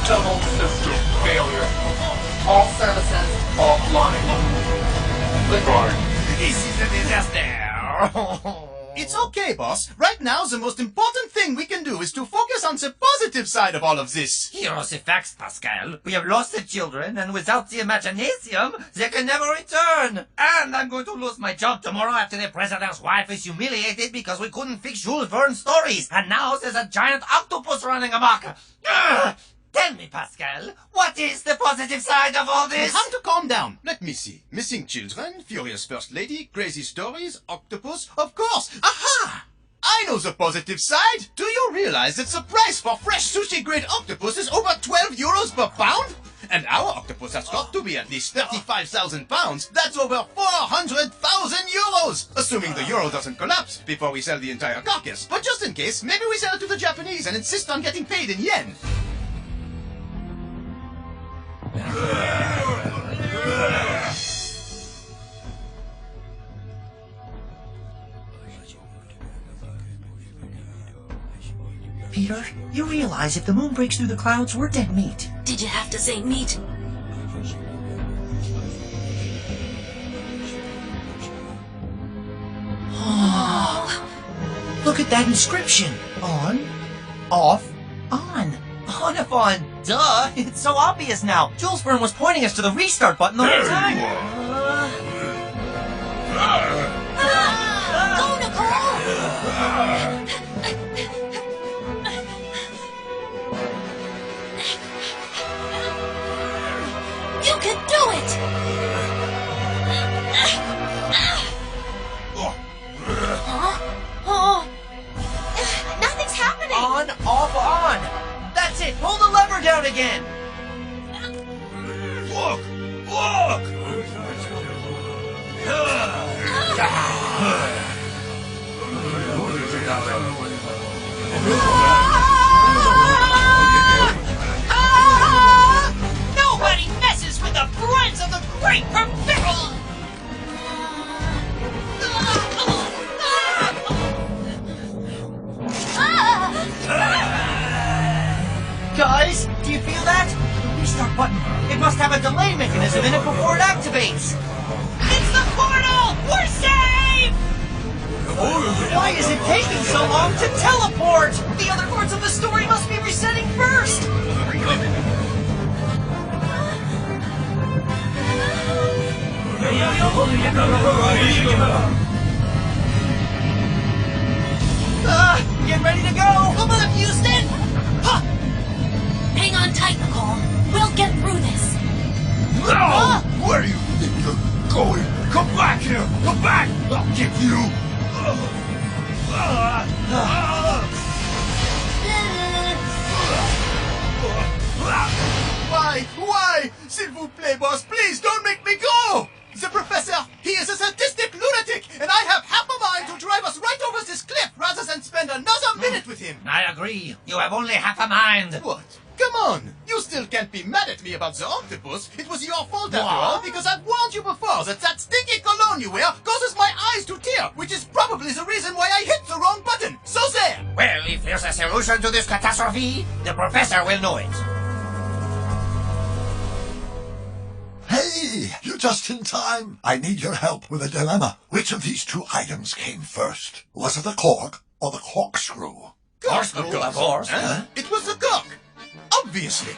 Tunnel system failure. All services offline. Goodbye. This is a disaster! It's okay, boss. Right now, the most important thing we can do is to focus on the positive side of all of this. Here are the facts, Pascal. We have lost the children, and without the imagination, they can never return. And I'm going to lose my job tomorrow after the president's wife is humiliated because we couldn't fix Jules Verne's stories. And now there's a giant octopus running amok. Ugh! Tell me, Pascal, what is the positive side of all You this? have to calm down. Let me see. Missing children, furious first lady, crazy stories, octopus, of course. Aha! I know the positive side. Do you realize that the price for fresh sushi-grade octopus is over 12 euros per pound? And our octopus has got to be at least 35,000 pounds. That's over 400,000 euros! Assuming the euro doesn't collapse before we sell the entire carcass. But just in case, maybe we sell it to the Japanese and insist on getting paid in yen. Peter, you realize if the moon breaks through the clouds, we're dead meat. Did you have to say meat? Look at that inscription. On, off, on. Onifon! Duh! It's so obvious now. Jules Verne was pointing us to the restart button the whole time. Go, Nicole! You can do it! Huh? Oh. Nothing's happening! On, off, on! That's it! Pull the lever down again! Look! Look! Nobody messes with the friends of the great Perfecto! Guys, do you feel that? The restart button. It must have a delay mechanism in it before it activates. It's the portal! We're safe! Why is it taking so long to teleport? The other parts of the story must be resetting first. Get ready to go! Come on, Houston! Huh. Hang on tight, Nicole. We'll get through this. No! Where do you think you're going? Come back here! Come back! I'll get you! Why? S'il vous plaît, boss, please don't make me go! The professor, he is a sadistic lunatic, and I have half a mind to drive us right over this cliff rather than spend another minute with him. I agree. You have only half a mind. What? Come on! You still can't be mad at me about the octopus. It was your fault after all, because I've warned you before that stinky cologne you wear causes my eyes to tear, which is probably the reason why I hit the wrong button. So there! Well, if there's a solution to this catastrophe, the professor will know it. Hey, you're just in time. I need your help with a dilemma. Which of these two items came first? Was it the cork or the corkscrew? Corkscrew, of course. Huh? It was the cork. Obviously.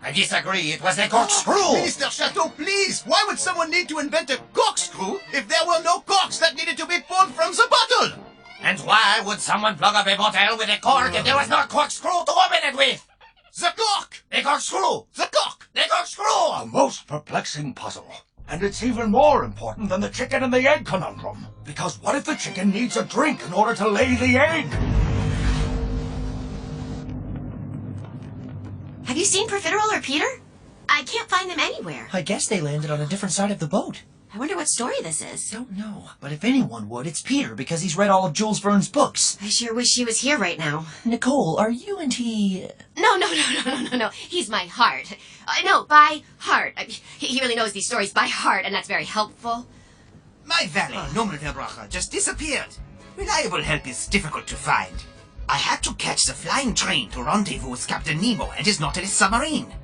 I disagree. It was the corkscrew. Minister Chateau, please! Why would someone need to invent a corkscrew if there were no corks that needed to be pulled from the bottle? And why would someone plug up a bottle with a cork if there was no corkscrew to open it with? The cork! The corkscrew! The cork! The corkscrew! The most perplexing puzzle. And it's even more important than the chicken and the egg conundrum. Because what if the chicken needs a drink in order to lay the egg? Have you seen Profiterole or Peter? I can't find them anywhere. I guess they landed on a different side of the boat. I wonder what story this is. Don't know, but if anyone would, it's Peter, because he's read all of Jules Verne's books. I sure wish he was here right now. Nicole, are you and he... No. He's my heart. No, by heart. He really knows these stories by heart, and that's very helpful. My valet, Norman Verbracher, just disappeared. Reliable help is difficult to find. I had to catch the flying train to rendezvous with Captain Nemo and his Nautilus submarine.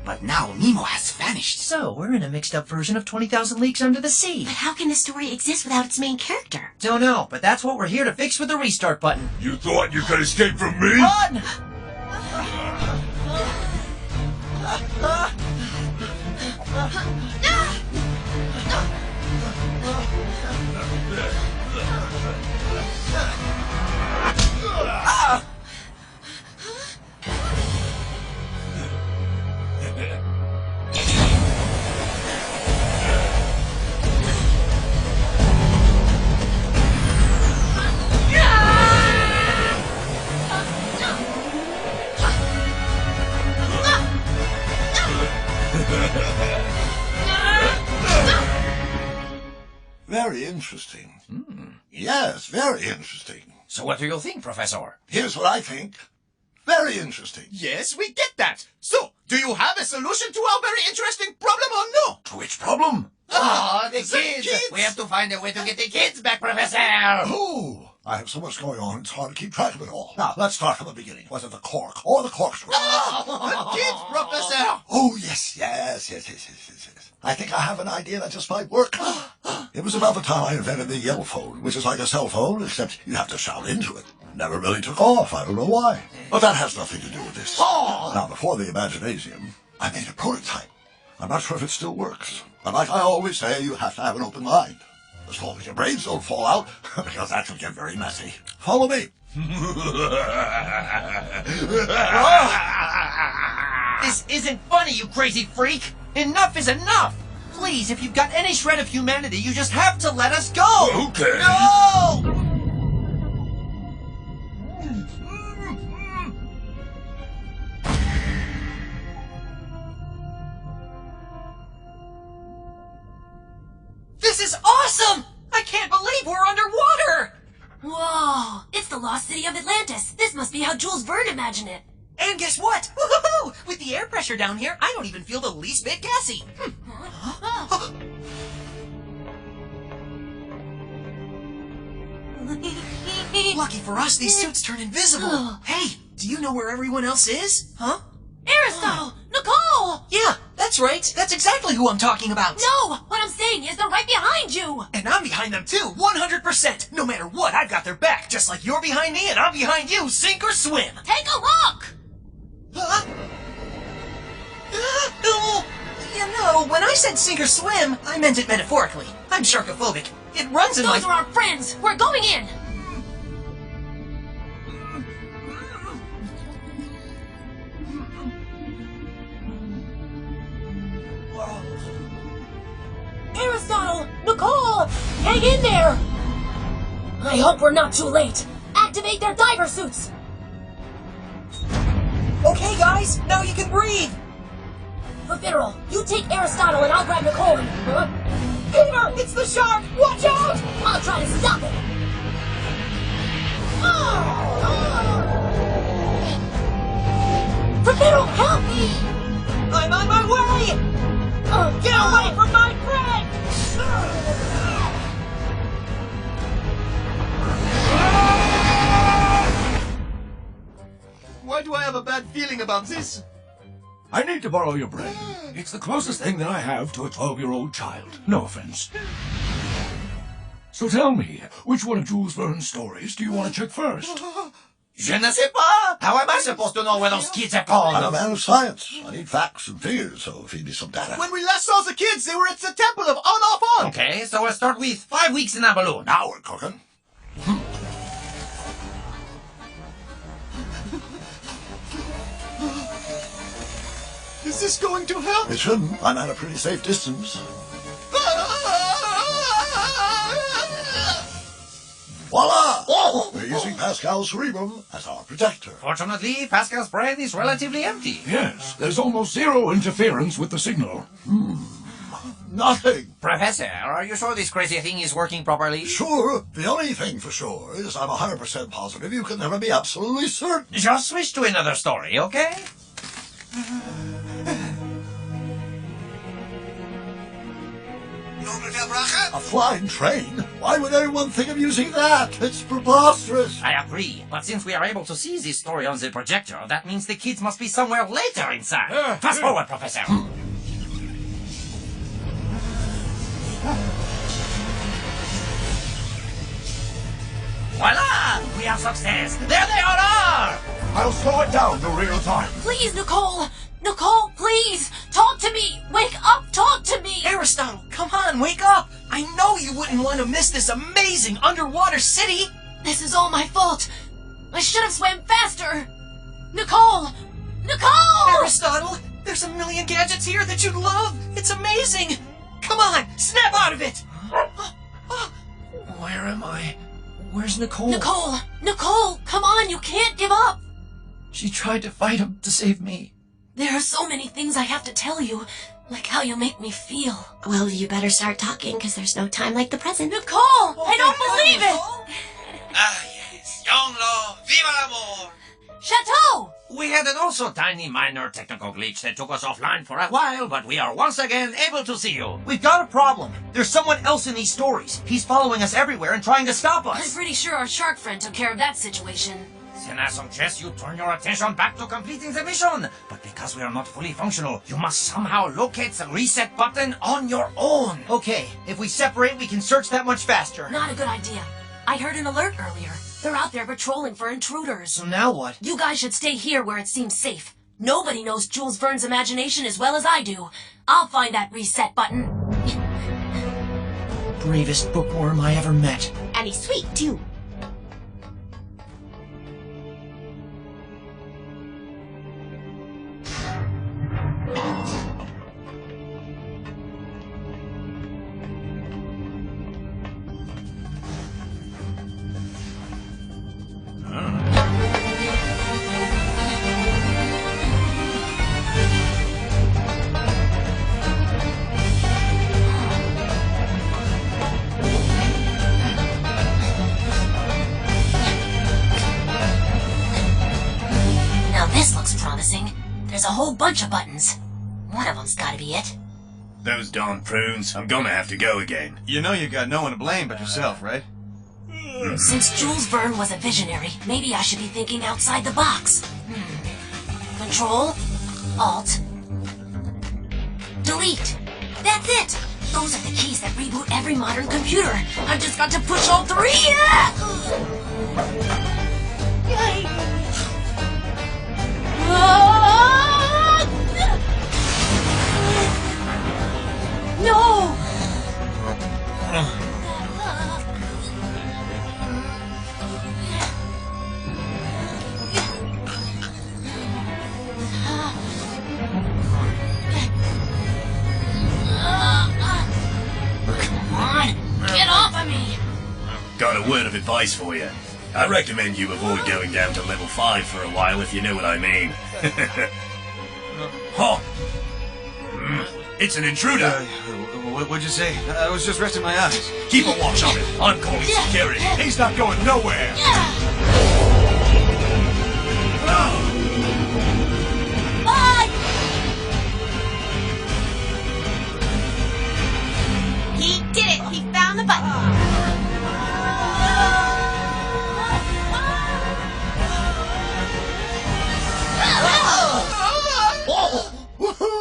But now Nemo has vanished. So, we're in a mixed-up version of 20,000 Leagues Under the Sea. But how can the story exist without its main character? Don't know, but that's what we're here to fix with the restart button. You thought you could escape from me? Run! Very interesting. Yes, very interesting. So what do you think, Professor? Here's what I think. Very interesting. Yes, we get that. So, do you have a solution to our very interesting problem or no? To which problem? Oh, the kids! We have to find a way to get the kids back, Professor! Oh, I have so much going on, it's hard to keep track of it all. Now, let's start from the beginning. Was it the cork or the corkscrew? The kids, Professor! Oh, yes. I think I have an idea that just might work. It was about the time I invented the yell phone, which is like a cell phone, except you have to shout into it. Never really took off. I don't know why. But that has nothing to do with this. Now, before the Imaginasium, I made a prototype. I'm not sure if it still works. But like I always say, you have to have an open mind. As long as your brains don't fall out, because that can get very messy. Follow me. This isn't funny, you crazy freak! Enough is enough! Please, if you've got any shred of humanity, you just have to let us go! Okay. No! This is awesome! I can't believe we're underwater! Whoa! It's the lost city of Atlantis. This must be how Jules Verne imagined it. And guess what? Woo-hoo-hoo! With the air pressure down here, I don't even feel the least bit gassy. Lucky for us, these suits turn invisible. Hey, do you know where everyone else is? Huh? Aristotle! Nicole! Yeah, that's right. That's exactly who I'm talking about. No! What I'm saying is they're right behind you! And I'm behind them too, 100%. No matter what, I've got their back, just like you're behind me and I'm behind you, sink or swim. Take a look! Huh? Oh, you know, when I said sink or swim, I meant it metaphorically. I'm sharkophobic. It runs in Those are our friends! We're going in! Aristotle! Nicole! Hang in there! I hope we're not too late. Activate their diver suits! Okay, guys, now you can breathe. Profiterol, you take Aristotle and I'll grab Nicole and... Peter, it's the shark! Watch out! I'll try to stop it! Profiterol, help me! I'm on my way! Get away from my friend! Why do I have a bad feeling about this? I need to borrow your brain. It's the closest thing that I have to a 12-year-old child. No offense. So tell me, which one of Jules Verne's stories do you want to check first? Je ne sais pas! How am I supposed to know where those kids are called? I'm a man of science. I need facts and figures, so feed me some data. When we last saw the kids, they were at the temple of Anafon! Okay, so we'll start with 5 weeks in a balloon. Now we're cooking. Is this going to help? It shouldn't. I'm at a pretty safe distance. Voila! Oh! We're using Pascal's cerebrum as our protector. Fortunately, Pascal's brain is relatively empty. Yes, there's almost zero interference with the signal. nothing. Professor, are you sure this crazy thing is working properly? Sure. The only thing for sure is I'm 100% positive you can never be absolutely certain. Just switch to another story, okay? A flying train? Why would anyone think of using that? It's preposterous. I agree, but since we are able to see this story on the projector, that means the kids must be somewhere later inside. Fast forward, Professor. Voila! We have success! There they all are! I'll slow it down to real time. Please, Nicole! Nicole, please! Talk to me! Wake up! Talk to me! Aristotle, come on, wake up! I know you wouldn't want to miss this amazing underwater city! This is all my fault! I should have swam faster! Nicole! Nicole! Aristotle, there's a million gadgets here that you'd love! It's amazing! Come on, snap out of it! Where am I? Where's Nicole? Nicole! Nicole! Come on, you can't give up! She tried to fight him to save me. There are so many things I have to tell you, like how you make me feel. Well, you better start talking, because there's no time like the present. Nicole! I don't believe it! Ah, yes. Young love, viva l'amor! Chateau! We had an also tiny minor technical glitch that took us offline for a while, but we are once again able to see you. We've got a problem. There's someone else in these stories. He's following us everywhere and trying to stop I'm us. pretty sure our shark friend took care of that situation. Then I suggest you turn your attention back to completing the mission. But because we are not fully functional, you must somehow locate the reset button on your own. Okay, if we separate, we can search that much faster. Not a good idea. I heard an alert earlier. They're out there patrolling for intruders. So now what? You guys should stay here where it seems safe. Nobody knows Jules Verne's imagination as well as I do. I'll find that reset button. Bravest bookworm I ever met. And he's sweet, too. This looks promising. There's a whole bunch of buttons. One of them's gotta be it. Those darn prunes. I'm gonna have to go again. You know you got no one to blame but yourself, right? Since Jules Verne was a visionary, maybe I should be thinking outside the box. Control, Alt, Delete. That's it! Those are the keys that reboot every modern computer. I've just got to push all three! No! Come on, get off of me! Got a word of advice for you. I recommend you avoid going down to level 5 for a while, if you know what I mean. Huh? It's an intruder. What'd you say? I was just resting my eyes. Keep a watch on him. I'm calling security. He's not going nowhere. Bye! He did it! He found the button!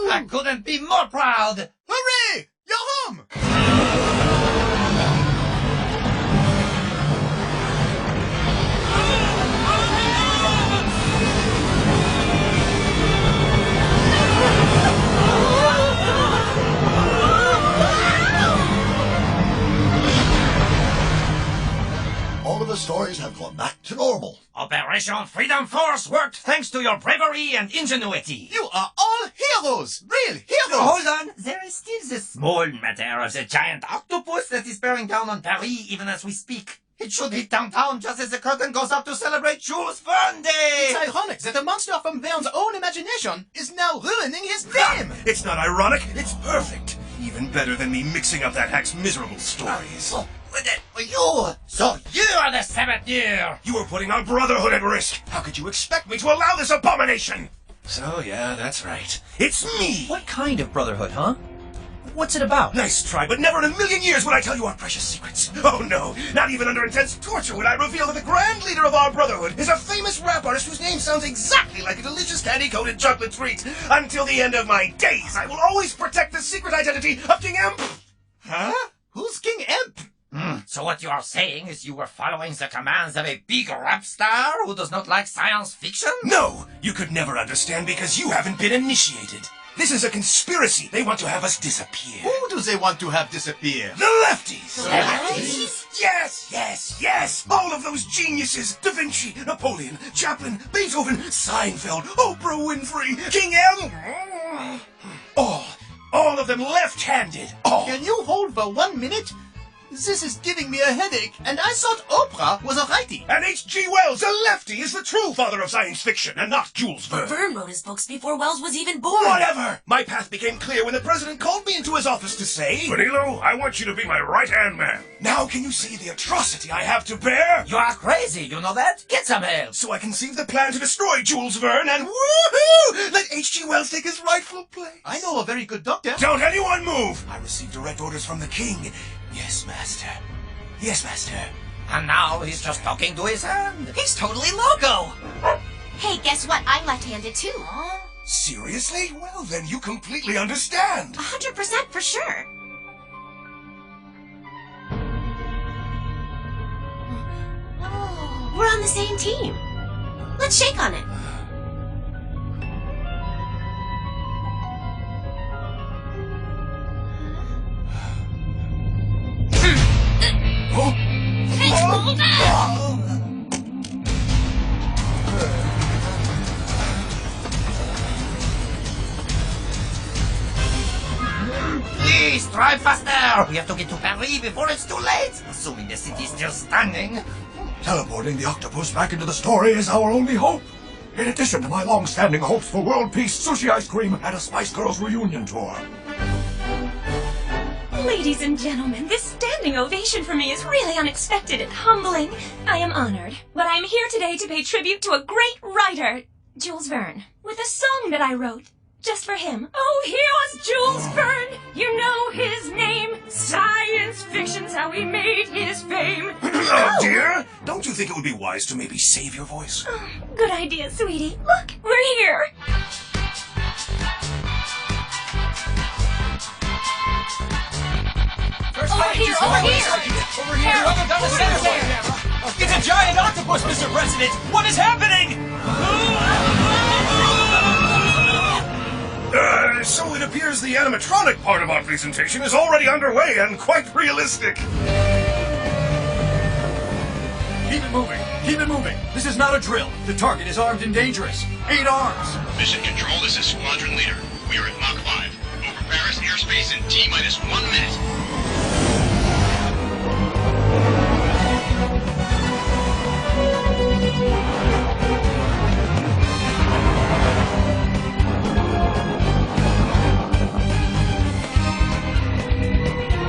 I couldn't be more proud! Hooray! You're home! All of the stories have gone back to normal. Operation Freedom Force worked thanks to your bravery and ingenuity. You are all heroes! Real heroes! Hold on, there is still the small matter of the giant octopus that is bearing down on Paris even as we speak. It should hit downtown just as the curtain goes up to celebrate Jules Verne Day! It's ironic that a monster from Verne's own imagination is now ruining his fame! It's not ironic, it's perfect. Even better than me mixing up that hack's miserable stories. So you are the saboteur! You were putting our brotherhood at risk. How could you expect me to allow this abomination? So, yeah, that's right. It's me! What kind of brotherhood, huh? What's it about? Nice try, but never in a million years would I tell you our precious secrets. Oh no, not even under intense torture would I reveal that the grand leader of our brotherhood is a famous rap artist whose name sounds exactly like a delicious candy-coated chocolate treat. Until the end of my days, I will always protect the secret identity of King Imp. Huh? Who's King Imp? So what you are saying is you were following the commands of a big rap star who does not like science fiction? No, you could never understand because you haven't been initiated. This is a conspiracy. They want to have us disappear. Who do they want to have disappear? The lefties! The lefties? Yes, yes, yes! All of those geniuses! Da Vinci, Napoleon, Chaplin, Beethoven, Seinfeld, Oprah Winfrey, King M. All of them left-handed. All. Can you hold for 1 minute? This is giving me a headache, and I thought Oprah was a righty. And H.G. Wells, a lefty, is the true father of science fiction, and not Jules Verne. Verne wrote his books before Wells was even born. Whatever! My path became clear when the president called me into his office to say, Vanillo, I want you to be my right-hand man. Now can you see the atrocity I have to bear? You are crazy, you know that? Get some help! So I conceived the plan to destroy Jules Verne and woohoo! Let H.G. Wells take his rightful place. I know a very good doctor. Don't anyone move! I received direct orders from the king. Yes, master. Yes, master. And now he's just talking to his hand. He's totally loco! Hey, guess what? I'm left-handed too. Seriously? Well, then you completely understand. 100% for sure. We're on the same team. Let's shake on it. Please, drive faster! We have to get to Paris before it's too late! Assuming the city's still standing. Teleporting the octopus back into the story is our only hope. In addition to my long-standing hopes for world peace, sushi ice cream, and a Spice Girls reunion tour. Ladies and gentlemen, this standing ovation for me is really unexpected and humbling. I am honored, but I'm here today to pay tribute to a great writer, Jules Verne, with a song that I wrote just for him. Oh, here was Jules Verne, you know his name. Science fiction's how he made his fame. Oh, dear, don't you think it would be wise to maybe save your voice? Oh, good idea, sweetie. Look, we're here. Over here! Over here! Down the center there! It's a giant octopus, Mr. President! What is happening? So it appears the animatronic part of our presentation is already underway and quite realistic. Keep it moving! Keep it moving! This is not a drill. The target is armed and dangerous. 8 arms! Mission Control, this is Squadron Leader. We are at Mach 5. Over Paris airspace in T-minus 1 minute.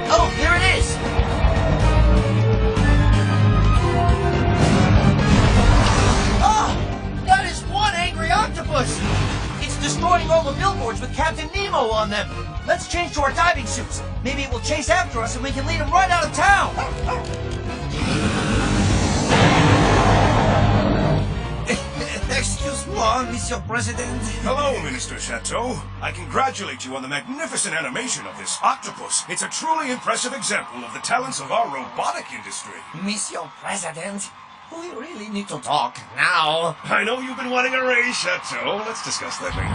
Oh, here it is! Oh! That is one angry octopus! It's destroying all the billboards with Captain Nemo on them! Let's change to our diving suits. Maybe it will chase after us and we can lead him right out of town! Excuse-moi, Monsieur President. Hello, Minister Chateau. I congratulate you on the magnificent animation of this octopus. It's a truly impressive example of the talents of our robotic industry. Monsieur President, we really need to talk now. I know you've been wanting a raise, Chateau. Let's discuss that later.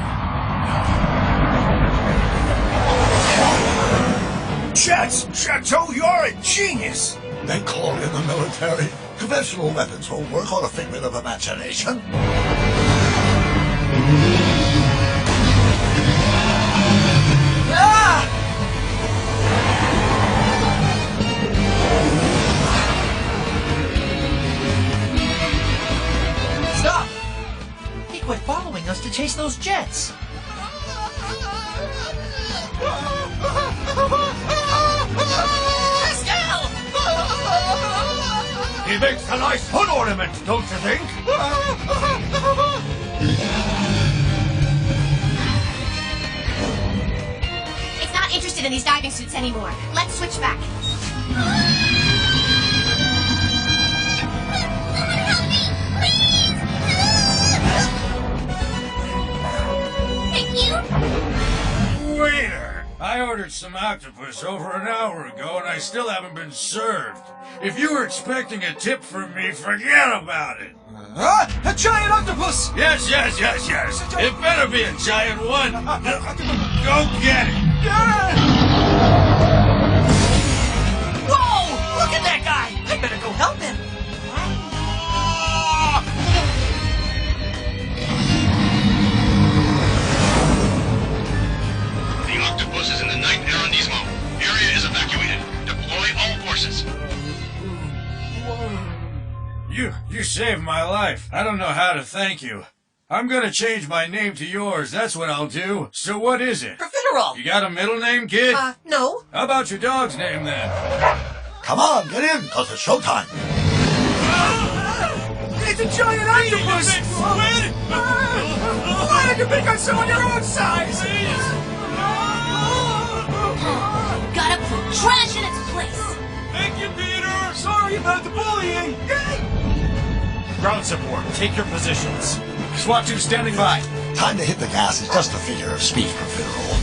Chateau, you're a genius! They call in the military. Conventional weapons won't work on a figment of imagination. Ah! Stop! He quit following us to chase those jets. He makes a nice hood ornament, don't you think? It's not interested in these diving suits anymore. Let's switch back. Thank you. Waiter! I ordered some octopus over an hour ago and I still haven't been served. If you were expecting a tip from me, forget about it. A giant octopus! Yes. It better be a giant one. Go get it. Whoa! Look at that guy! I better go help him. The octopus is in the ninth arrondissement. Area is evacuated. Deploy all forces. You saved my life. I don't know how to thank you. I'm gonna change my name to yours, that's what I'll do. So what is it? Profiterole! You got a middle name, kid? No. How about your dog's name, then? Come on, get in, cause it's showtime. It's a giant octopus! Squid! Why don't you pick on someone your own size? Gotta put trash in its place. Thank you, Peter! Sorry about the bullying! Ground support, take your positions. SWAT team standing by. Time to hit the gas is just a figure of speech, Profiterole.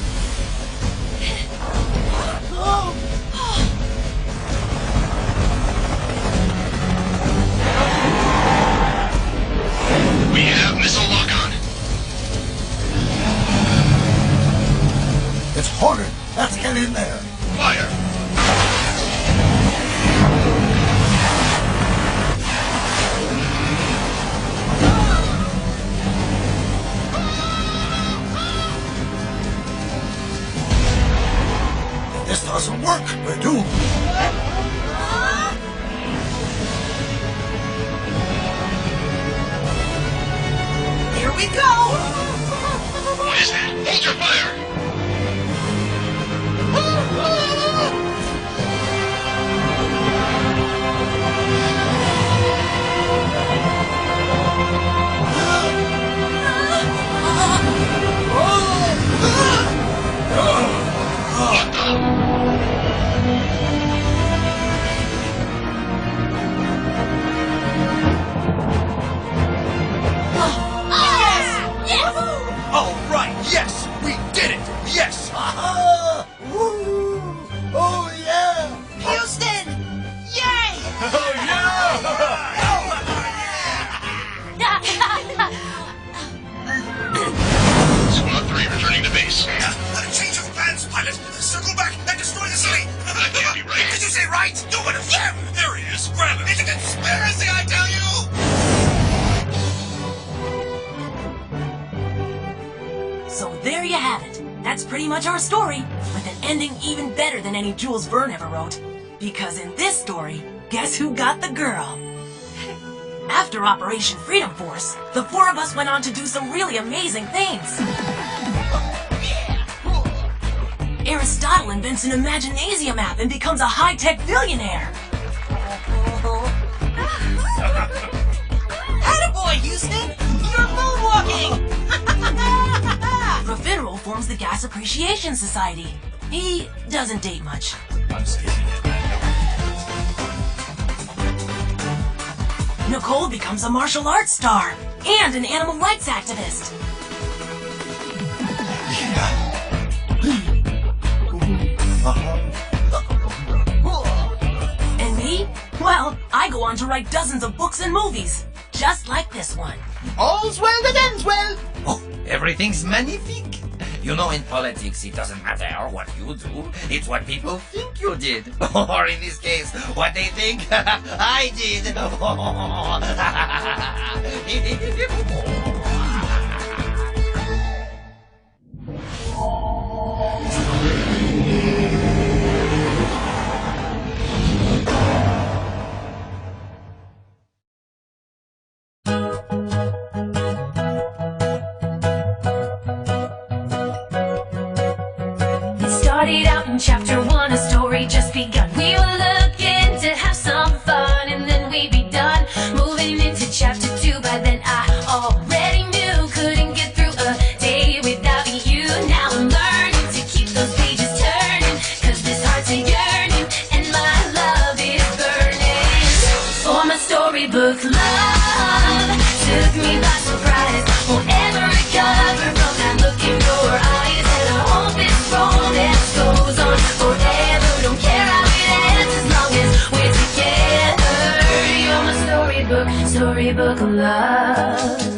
We have missile lock-on. It's Hornet. Let's get in there. Fire! If this doesn't work, we're doomed. Here we go! What is that? Hold your fire! What the? All right, yes, we did it! Yes! Aha! Woo! Oh, yeah! Houston! Yay! Oh, Squad 3 returning to base. Change of plans, pilot. Circle back and destroy the city. That can't be right. Did you say right? Do one of them. There he is. Grab him. It's a conspiracy, I tell you. So there you have it. That's pretty much our story, with an ending even better than any Jules Verne ever wrote. Because in this story, guess who got the girl? After Operation Freedom Force, the four of us went on to do some really amazing things. Aristotle invents an Imaginasium app and becomes a high-tech billionaire. Attaboy, Houston! You're moonwalking! Profiterole forms the Gas Appreciation Society. He doesn't date much. I'm skipping it. Nicole becomes a martial arts star and an animal rights activist. And me? Well, I go on to write dozens of books and movies, just like this one. All's well that ends well! Oh, everything's magnifique. You know, in politics, it doesn't matter what you do. It's what people think you did. Or in this case, what they think I did. Started out in chapter 1, a story just begun. We were looking to have some fun, and then we began. book of love.